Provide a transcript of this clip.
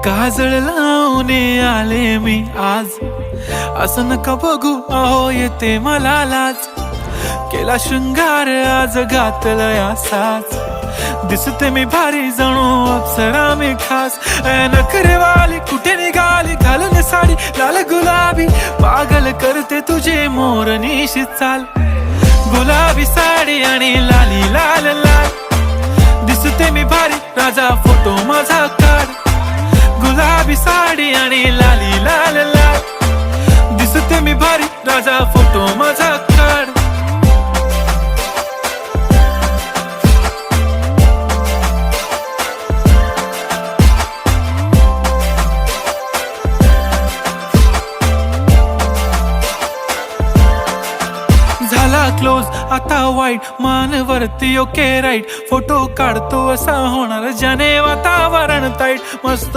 काजळ लावून आले मी आज, असं नका बघू अहो येते मला लाज. केला शृंगार आज घातलं असाच, दिसते मी भारी जणू अप्सरा मी खास. नखरेवाली कुठे निघाली घालून साडी लाल गुलाबी, पागल करते तुझे मोरनीशी चाल. गुलाबी साडी आणि लाली लाल लाल, दिसते मी भारी राजा फोटो माझा काढ. गुलाबी साडी आणि लाली लाल लाल, दिसते मी भारी राजा फोटो माझा काढ. झाला क्लोज आता वाईट, मान वरती ओके राईट. फोटो काढतो असा होणार ज्याने वातावरण ताईट. मस्त